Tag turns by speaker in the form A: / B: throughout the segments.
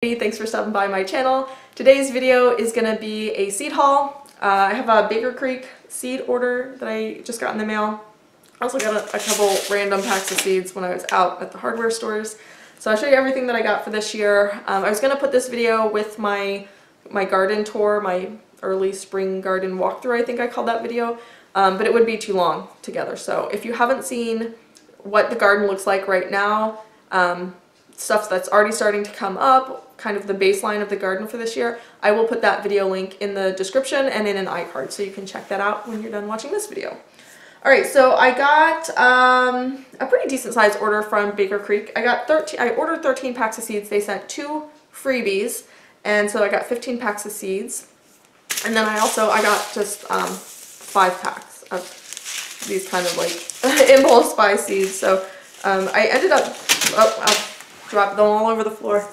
A: Thanks for stopping by my channel. Today's video is going to be a seed haul. I have a Baker Creek seed order that I just got in the mail. I also got a couple random packs of seeds when I was out at the hardware stores. So I'll show you everything that I got for this year. I was going to put this video with my garden tour, my early spring garden walkthrough, I think I called that video, but it would be too long together. So if you haven't seen what the garden looks like right now, stuff that's already starting to come up, kind of the baseline of the garden for this year, I will put that video link in the description and in an iCard so you can check that out when you're done watching this video. Alright, so I got a pretty decent sized order from Baker Creek. I ordered 13 packs of seeds. They sent 2 freebies, and so I got 15 packs of seeds. And then I got just 5 packs of these kind of like impulse buy seeds. So I ended up, I'll drop them all over the floor.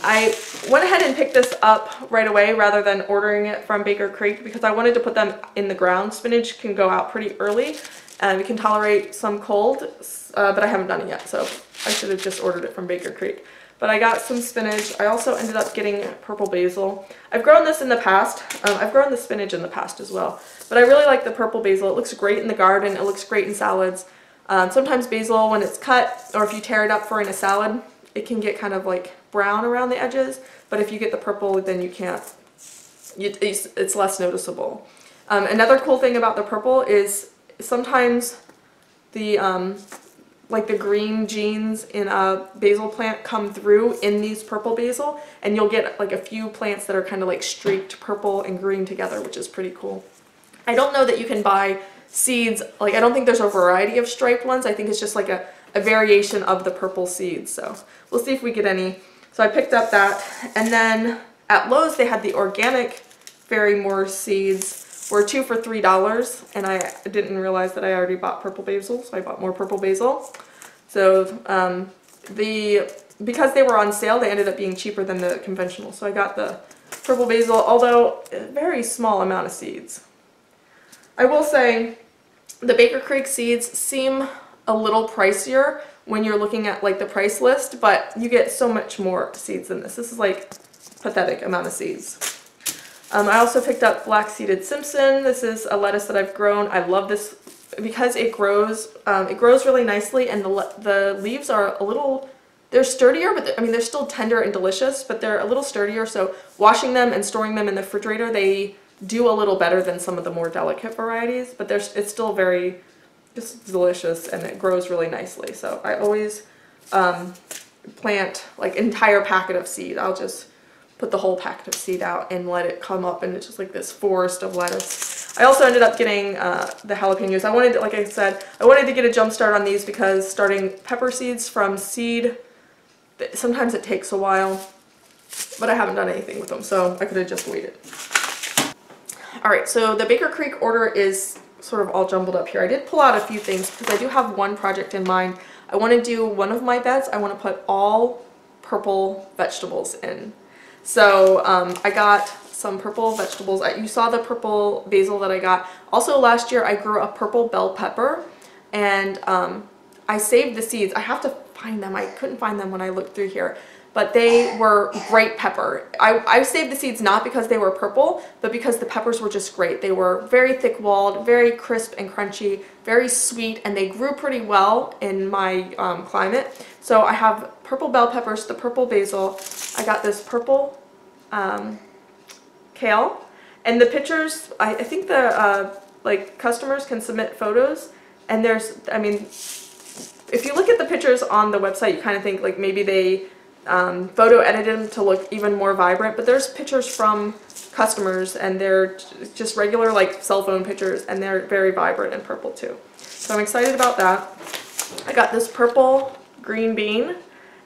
A: I went ahead and picked this up right away rather than ordering it from Baker Creek because I wanted to put them in the ground. Spinach can go out pretty early and it can tolerate some cold, but I haven't done it yet, so I should have just ordered it from Baker Creek. But I got some spinach. I also ended up getting purple basil. I've grown this in the past. I've grown the spinach in the past as well, but I really like the purple basil. It looks great in the garden. It looks great in salads. Sometimes basil, when it's cut or if you tear it up for in a salad, it can get kind of like brown around the edges, but if you get the purple, then you can't, it's less noticeable. Another cool thing about the purple is sometimes the like the green genes in a basil plant come through in these purple basil, and you'll get like a few plants that are kind of like streaked purple and green together, which is pretty cool. I don't know that you can buy seeds, like I don't think there's a variety of striped ones. I think it's just like a variation of the purple seeds, so we'll see if we get any. So I picked up that, and then at Lowe's they had the organic Fairy Moore seeds, were 2 for $3, and I didn't realize that I already bought purple basil, so I bought more purple basil. So because they were on sale, they ended up being cheaper than the conventional, so I got the purple basil, although a very small amount of seeds. I will say the Baker Creek seeds seem a little pricier when you're looking at like the price list, but you get so much more seeds than this. This is like pathetic amount of seeds. I also picked up Black Seeded Simpson. This is a lettuce that I've grown. I love this because it grows really nicely, and the leaves are a little, they're sturdier, but they're still tender and delicious, but they're a little sturdier, so washing them and storing them in the refrigerator, they do a little better than some of the more delicate varieties, but it's still very just delicious, and it grows really nicely. So I always plant like an entire packet of seed. I'll just put the whole packet of seed out and let it come up, and it's just like this forest of lettuce. I also ended up getting the jalapenos. Like I said, I wanted to get a jump start on these because starting pepper seeds from seed, sometimes it takes a while, but I haven't done anything with them, so I could have just waited. Alright, so the Baker Creek order is sort of all jumbled up here. I did pull out a few things because I do have one project in mind. I want to do one of my beds. I want to put all purple vegetables in. So I got some purple vegetables. You saw the purple basil that I got. Also last year I grew a purple bell pepper, and I saved the seeds. I have to find them. I couldn't find them when I looked through here, but they were great pepper. I saved the seeds not because they were purple, but because the peppers were just great. They were very thick-walled, very crisp and crunchy, very sweet, and they grew pretty well in my climate. So I have purple bell peppers, the purple basil. I got this purple kale, and the pictures, I think the like customers can submit photos, and if you look at the pictures on the website, you kind of think like maybe they photo edited them to look even more vibrant, but there's pictures from customers, and they're just regular like cell phone pictures, and they're very vibrant and purple too. So I'm excited about that. I got this purple green bean,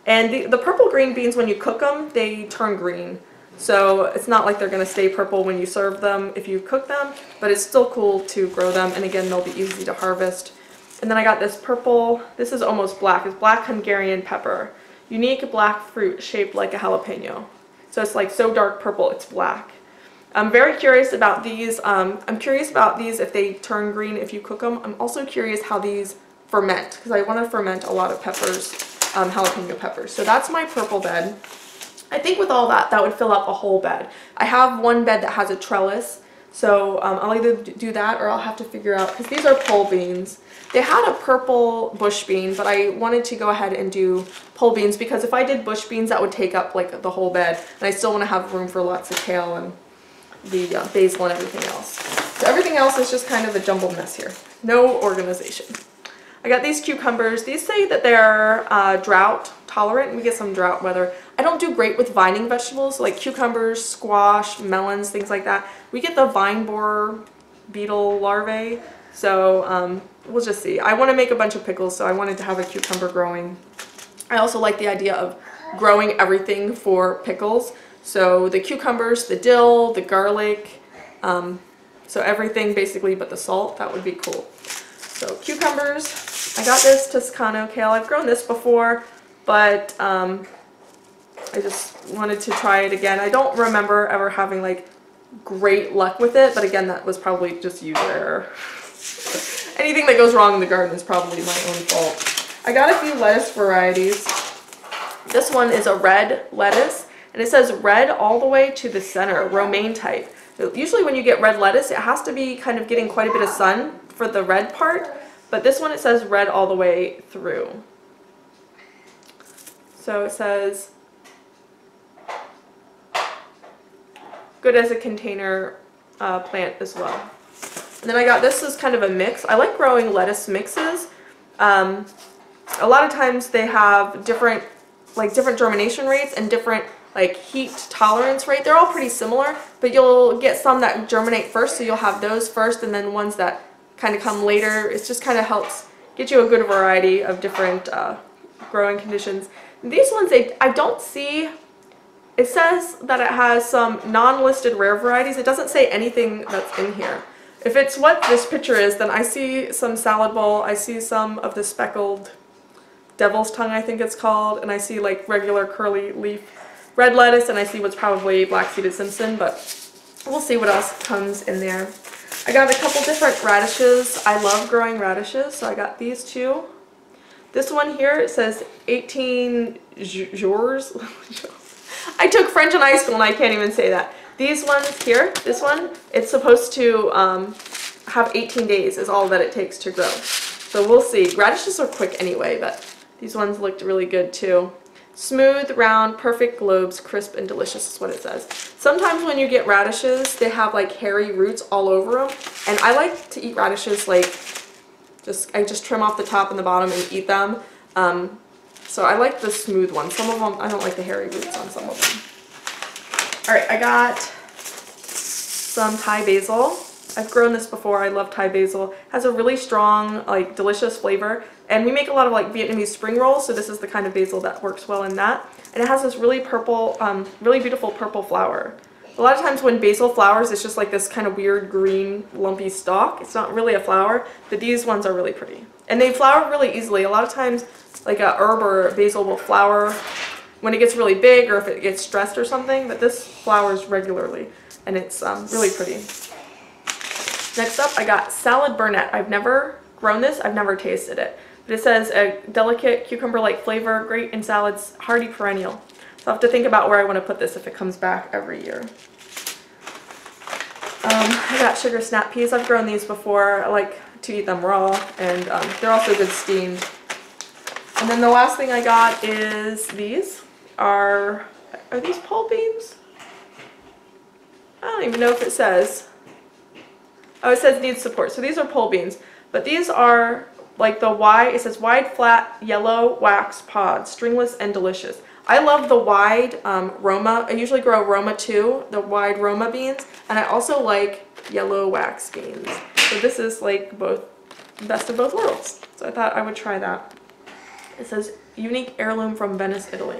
A: and the purple green beans, when you cook them, they turn green. So it's not like they're going to stay purple when you serve them if you cook them, but it's still cool to grow them, and again, they'll be easy to harvest. And then I got this purple, this is almost black, it's black Hungarian pepper. Unique black fruit shaped like a jalapeno. So it's like so dark purple, it's black. I'm very curious about these. I'm curious about these if they turn green if you cook them. I'm also curious how these ferment, because I want to ferment a lot of peppers, jalapeno peppers. So that's my purple bed. I think with all that, that would fill up a whole bed. I have one bed that has a trellis, so I'll either do that or I'll have to figure out, because these are pole beans. They had a purple bush bean, but I wanted to go ahead and do pole beans because if I did bush beans, that would take up like the whole bed, and I still want to have room for lots of kale and the basil and everything else. So everything else is just kind of a jumbled mess here. No organization. I got these cucumbers. These say that they're drought tolerant. We get some drought weather. I don't do great with vining vegetables like cucumbers, squash, melons, things like that. We get the vine borer beetle larvae, so we'll just see. I want to make a bunch of pickles, so I wanted to have a cucumber growing. I also like the idea of growing everything for pickles. So the cucumbers, the dill, the garlic, so everything basically but the salt. That would be cool. So cucumbers. I got this Toscano kale. I've grown this before, but I just wanted to try it again. I don't remember ever having like great luck with it, but again, that was probably just user error. Anything that goes wrong in the garden is probably my own fault. I got a few lettuce varieties. This one is a red lettuce, and it says red all the way to the center, romaine type. Usually when you get red lettuce, it has to be kind of getting quite a bit of sun for the red part, but this one it says red all the way through. So it says good as a container plant as well. And then I got this as kind of a mix. I like growing lettuce mixes. A lot of times they have different germination rates and different like heat tolerance rate. They're all pretty similar, but you'll get some that germinate first, so you'll have those first, and then ones that kind of come later. It just kind of helps get you a good variety of different growing conditions. These ones, I don't see, it says that it has some non-listed rare varieties. It doesn't say anything that's in here. If it's what this picture is, then I see some salad bowl, I see some of the speckled devil's tongue, I think it's called, and I see like regular curly leaf red lettuce, and I see what's probably black-seeded Simpson, but we'll see what else comes in there. I got a couple different radishes. I love growing radishes, so I got these two. This one here, it says 18 jours. I took French in high school and I can't even say that. These ones here, this one, it's supposed to have 18 days is all that it takes to grow. So we'll see. Radishes are quick anyway, but these ones looked really good too. Smooth, round, perfect globes, crisp and delicious is what it says. Sometimes when you get radishes, they have like hairy roots all over them, and I like to eat radishes like I just trim off the top and the bottom and eat them. So I like the smooth ones. Some of them, I don't like the hairy roots on some of them. Alright, I got some Thai basil. I've grown this before. I love Thai basil. It has a really strong, like, delicious flavor. And we make a lot of, like, Vietnamese spring rolls, so this is the kind of basil that works well in that. And it has this really purple, really beautiful purple flower. A lot of times when basil flowers, it's just like this kind of weird green lumpy stalk. It's not really a flower, but these ones are really pretty. And they flower really easily. A lot of times, like a herb or basil will flower when it gets really big or if it gets stressed or something, but this flowers regularly, and it's really pretty. Next up, I got salad burnet. I've never grown this, I've never tasted it. But it says a delicate cucumber-like flavor, great in salads, hardy perennial. So I'll have to think about where I want to put this if it comes back every year. I got sugar snap peas. I've grown these before. I like to eat them raw, and they're also good steamed. And then the last thing I got is these. Are these pole beans? I don't even know if it says. Oh, it says needs support. So these are pole beans, but these are like the it says wide, flat, yellow wax pods, stringless and delicious. I love the wide Roma. I usually grow Roma too, the wide Roma beans, and I also like yellow wax beans. So this is like both, best of both worlds. So I thought I would try that. It says unique heirloom from Venice, Italy.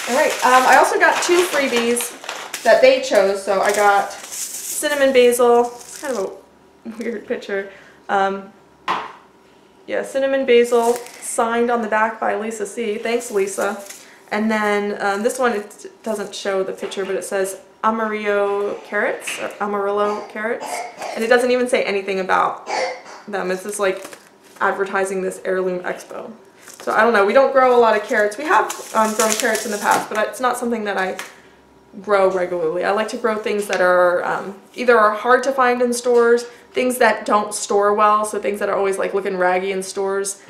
A: All right, I also got two freebies that they chose. So I got cinnamon basil. It's kind of a weird picture. Yeah, cinnamon basil, signed on the back by Lisa C. Thanks, Lisa. And then this one, it doesn't show the picture, but it says Amarillo carrots, or Amarillo carrots. And it doesn't even say anything about them. It's just like advertising this heirloom expo. So I don't know, we don't grow a lot of carrots. We have grown carrots in the past, but it's not something that I grow regularly. I like to grow things that are either are hard to find in stores, things that don't store well, so things that are always like looking raggy in stores.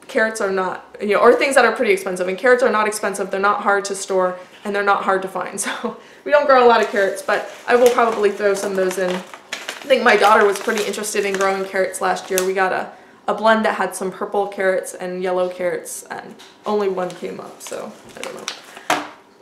A: Carrots are not, you know, or things that are pretty expensive, and carrots are not expensive, they're not hard to store, and they're not hard to find. So we don't grow a lot of carrots, but I will probably throw some of those in. I think my daughter was pretty interested in growing carrots last year. We got a blend that had some purple carrots and yellow carrots, and only one came up, so I don't know.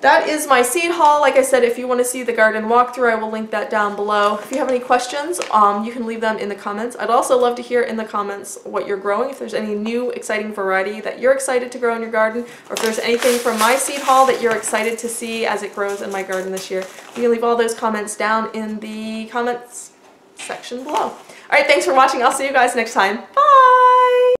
A: That is my seed haul. Like I said, if you want to see the garden walkthrough, I will link that down below. If you have any questions, you can leave them in the comments. I'd also love to hear in the comments what you're growing, if there's any new exciting variety that you're excited to grow in your garden, or if there's anything from my seed haul that you're excited to see as it grows in my garden this year. You can leave all those comments down in the comments section below. Alright, thanks for watching. I'll see you guys next time. Bye!